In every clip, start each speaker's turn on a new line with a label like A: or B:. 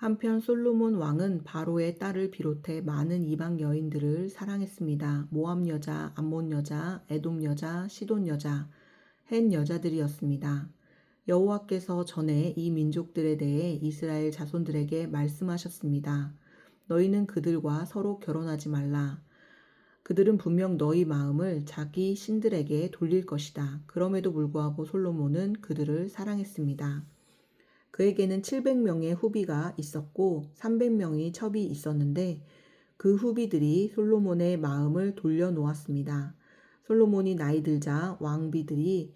A: 한편 솔로몬 왕은 바로의 딸을 비롯해 많은 이방 여인들을 사랑했습니다. 모압 여자, 암몬 여자, 에돔 여자, 시돈 여자, 헷 여자들이었습니다. 여호와께서 전에 이 민족들에 대해 이스라엘 자손들에게 말씀하셨습니다. 너희는 그들과 서로 결혼하지 말라. 그들은 분명 너희 마음을 자기 신들에게 돌릴 것이다. 그럼에도 불구하고 솔로몬은 그들을 사랑했습니다. 그에게는 700명의 후비가 있었고 300명의 첩이 있었는데 그 후비들이 솔로몬의 마음을 돌려놓았습니다. 솔로몬이 나이 들자 왕비들이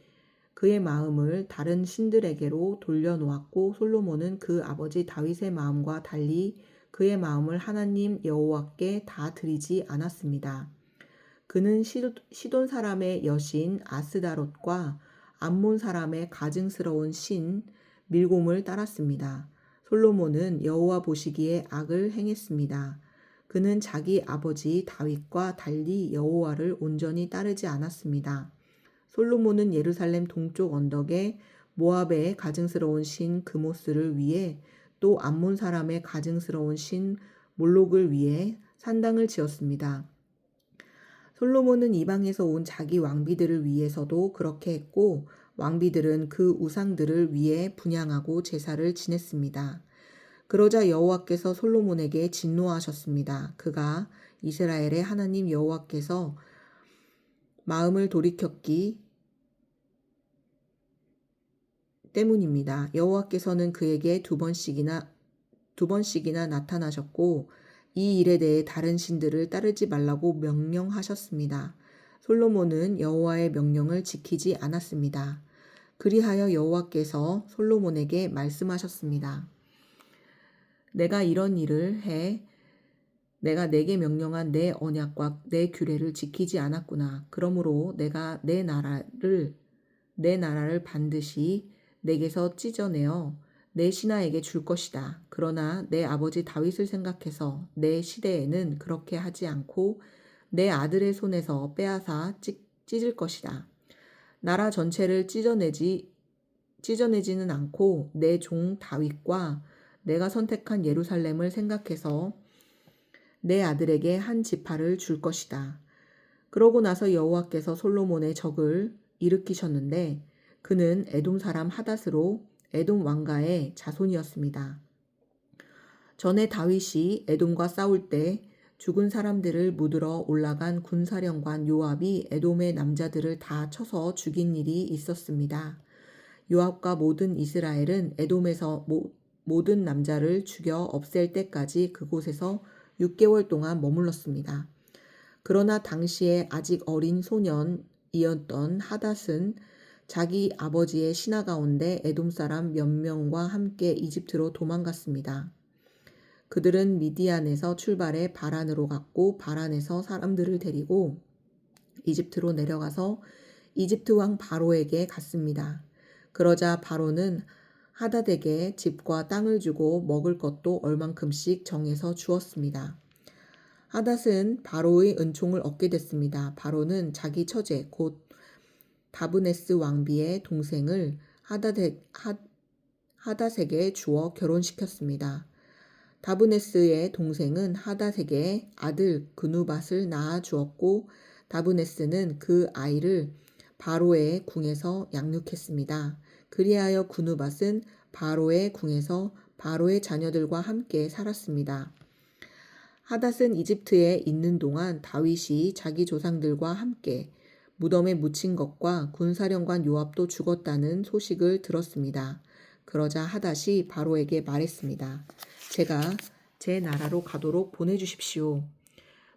A: 그의 마음을 다른 신들에게로 돌려놓았고 솔로몬은 그 아버지 다윗의 마음과 달리 그의 마음을 하나님 여호와께 다 드리지 않았습니다. 그는 시돈 사람의 여신 아스다롯과 암몬 사람의 가증스러운 신 밀곰을 따랐습니다. 솔로몬은 여호와 보시기에 악을 행했습니다. 그는 자기 아버지 다윗과 달리 여호와를 온전히 따르지 않았습니다. 솔로몬은 예루살렘 동쪽 언덕에 모압의 가증스러운 신 그모스를 위해 또 암몬 사람의 가증스러운 신 몰록을 위해 산당을 지었습니다. 솔로몬은 이방에서 온 자기 왕비들을 위해서도 그렇게 했고 왕비들은 그 우상들을 위해 분향하고 제사를 지냈습니다. 그러자 여호와께서 솔로몬에게 진노하셨습니다. 그가 이스라엘의 하나님 여호와께서 마음을 돌이켰기 때문입니다. 여호와께서는 그에게 두 번씩이나 나타나셨고 이 일에 대해 다른 신들을 따르지 말라고 명령하셨습니다. 솔로몬은 여호와의 명령을 지키지 않았습니다. 그리하여 여호와께서 솔로몬에게 말씀하셨습니다. 내가 이런 일을 해 내가 내게 명령한 내 언약과 내 규례를 지키지 않았구나. 그러므로 내가 내 나라를 반드시 내게서 찢어내어 내 신하에게 줄 것이다. 그러나 내 아버지 다윗을 생각해서 내 시대에는 그렇게 하지 않고 내 아들의 손에서 빼앗아 찢을 것이다. 나라 전체를 찢어내지는 않고 내 종 다윗과 내가 선택한 예루살렘을 생각해서 내 아들에게 한 지파를 줄 것이다. 그러고 나서 여호와께서 솔로몬의 적을 일으키셨는데 그는 에돔 사람 하닷으로 에돔 왕가의 자손이었습니다. 전에 다윗이 에돔과 싸울 때 죽은 사람들을 묻으러 올라간 군사령관 요압이 에돔의 남자들을 다 쳐서 죽인 일이 있었습니다. 요압과 모든 이스라엘은 에돔에서 모든 남자를 죽여 없앨 때까지 그곳에서 6개월 동안 머물렀습니다. 그러나 당시에 아직 어린 소년이었던 하닷은 자기 아버지의 신하 가운데 에돔 사람 몇 명과 함께 이집트로 도망갔습니다. 그들은 미디안에서 출발해 바란으로 갔고 바란에서 사람들을 데리고 이집트로 내려가서 이집트 왕 바로에게 갔습니다. 그러자 바로는 하닷에게 집과 땅을 주고 먹을 것도 얼만큼씩 정해서 주었습니다. 하닷은 바로의 은총을 얻게 됐습니다. 바로는 자기 처제 곧 다브네스 왕비의 동생을 하닷에게 주어 결혼시켰습니다. 다브네스의 동생은 하닷에게 아들 그누밧을 낳아 주었고 다브네스는 그 아이를 바로의 궁에서 양육했습니다. 그리하여 그누밧은 바로의 궁에서 바로의 자녀들과 함께 살았습니다. 하닷은 이집트에 있는 동안 다윗이 자기 조상들과 함께 무덤에 묻힌 것과 군사령관 요압도 죽었다는 소식을 들었습니다. 그러자 하닷이 바로에게 말했습니다. 제가 제 나라로 가도록 보내주십시오.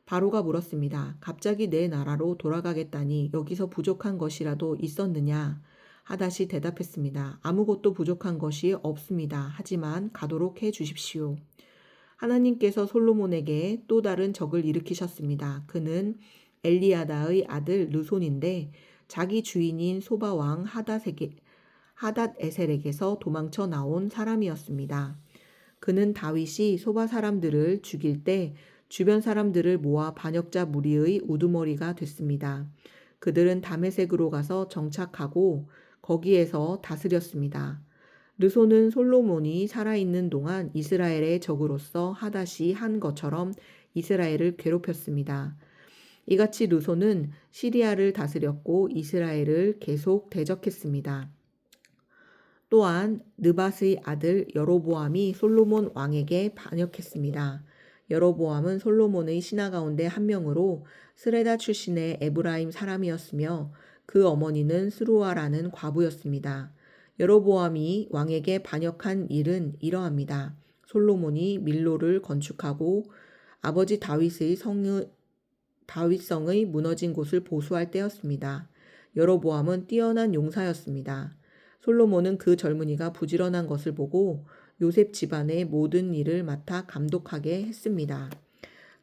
A: 바로가 물었습니다. 갑자기 내 나라로 돌아가겠다니 여기서 부족한 것이라도 있었느냐? 하닷이 대답했습니다. 아무것도 부족한 것이 없습니다. 하지만 가도록 해 주십시오. 하나님께서 솔로몬에게 또 다른 적을 일으키셨습니다. 그는 엘리아다의 아들 르손인데 자기 주인인 소바왕 하닷에셀에게서 도망쳐 나온 사람이었습니다. 그는 다윗이 소바 사람들을 죽일 때 주변 사람들을 모아 반역자 무리의 우두머리가 됐습니다. 그들은 다메섹으로 가서 정착하고 거기에서 다스렸습니다. 르손은 솔로몬이 살아있는 동안 이스라엘의 적으로서 하닷이 한 것처럼 이스라엘을 괴롭혔습니다. 이같이 르손은 시리아를 다스렸고 이스라엘을 계속 대적했습니다. 또한 느밧의 아들 여로보암이 솔로몬 왕에게 반역했습니다. 여로보암은 솔로몬의 신하 가운데 한 명으로 스레다 출신의 에브라임 사람이었으며 그 어머니는 스루아라는 과부였습니다. 여로보암이 왕에게 반역한 일은 이러합니다. 솔로몬이 밀로를 건축하고 아버지 다윗성의 무너진 곳을 보수할 때였습니다. 여로보암은 뛰어난 용사였습니다. 솔로몬은 그 젊은이가 부지런한 것을 보고 요셉 집안의 모든 일을 맡아 감독하게 했습니다.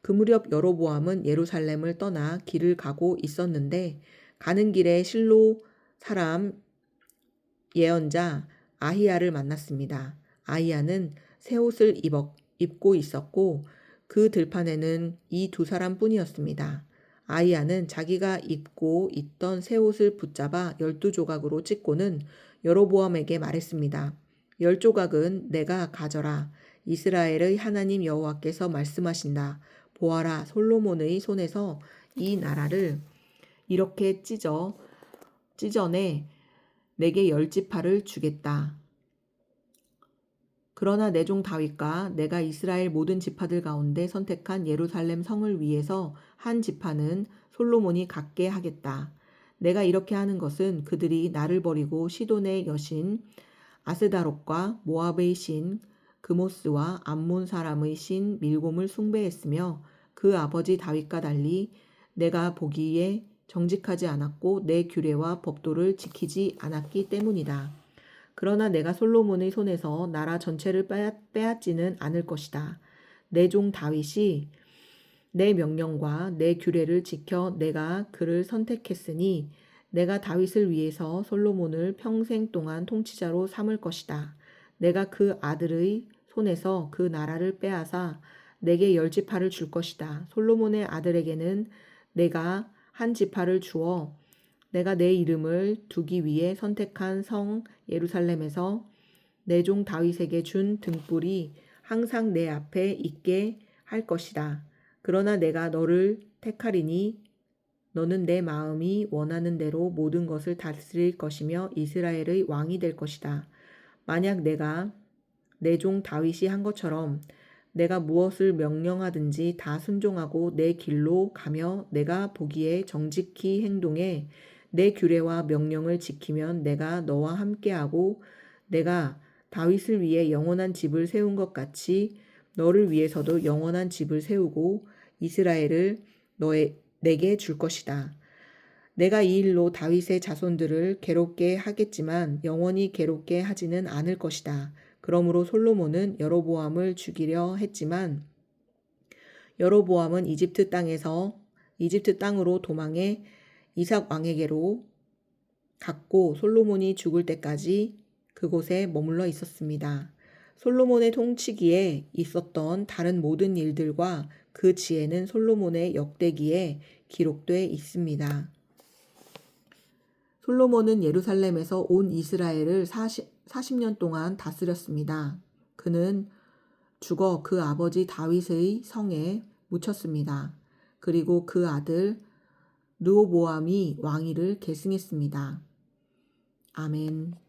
A: 그 무렵 여로보암은 예루살렘을 떠나 길을 가고 있었는데 가는 길에 실로 사람 예언자 아히야를 만났습니다. 아히야는 새 옷을 입고 있었고 그 들판에는 이 두 사람뿐이었습니다. 아히야는 자기가 입고 있던 새 옷을 붙잡아 12조각으로 찢고는 여로보암에게 말했습니다. 10조각은 내가 가져라. 이스라엘의 하나님 여호와께서 말씀하신다. 보아라, 솔로몬의 손에서 이 나라를 이렇게 찢어내 내게 10지파를 주겠다. 그러나 내 종 다윗과 내가 이스라엘 모든 지파들 가운데 선택한 예루살렘 성을 위해서 한 지파는 솔로몬이 갖게 하겠다. 내가 이렇게 하는 것은 그들이 나를 버리고 시돈의 여신 아스다롯과 모압의 신 그모스와 암몬 사람의 신 밀곰을 숭배했으며 그 아버지 다윗과 달리 내가 보기에 정직하지 않았고 내 규례와 법도를 지키지 않았기 때문이다. 그러나 내가 솔로몬의 손에서 나라 전체를 빼앗지는 않을 것이다. 내 종 다윗이 내 명령과 내 규례를 지켜 내가 그를 선택했으니 내가 다윗을 위해서 솔로몬을 평생 동안 통치자로 삼을 것이다. 내가 그 아들의 손에서 그 나라를 빼앗아 내게 10지파를 줄 것이다. 솔로몬의 아들에게는 내가 한 지파를 주어 내가 내 이름을 두기 위해 선택한 성 예루살렘에서 내 종 다윗에게 준 등불이 항상 내 앞에 있게 할 것이다. 그러나 내가 너를 택하리니 너는 내 마음이 원하는 대로 모든 것을 다스릴 것이며 이스라엘의 왕이 될 것이다. 만약 내가 내 종 다윗이 한 것처럼 내가 무엇을 명령하든지 다 순종하고 내 길로 가며 내가 보기에 정직히 행동해 내 규례와 명령을 지키면 내가 너와 함께하고 내가 다윗을 위해 영원한 집을 세운 것 같이 너를 위해서도 영원한 집을 세우고 이스라엘을 내게 줄 것이다. 내가 이 일로 다윗의 자손들을 괴롭게 하겠지만 영원히 괴롭게 하지는 않을 것이다. 그러므로 솔로몬은 여로보암을 죽이려 했지만 여로보암은 이집트 땅으로 도망해 이삭 왕에게로 갔고 솔로몬이 죽을 때까지 그곳에 머물러 있었습니다. 솔로몬의 통치기에 있었던 다른 모든 일들과 그 지혜는 솔로몬의 역대기에 기록돼 있습니다. 솔로몬은 예루살렘에서 온 이스라엘을 40년 동안 다스렸습니다. 그는 죽어 그 아버지 다윗의 성에 묻혔습니다. 그리고 그 아들 르호보암이 왕위를 계승했습니다. 아멘.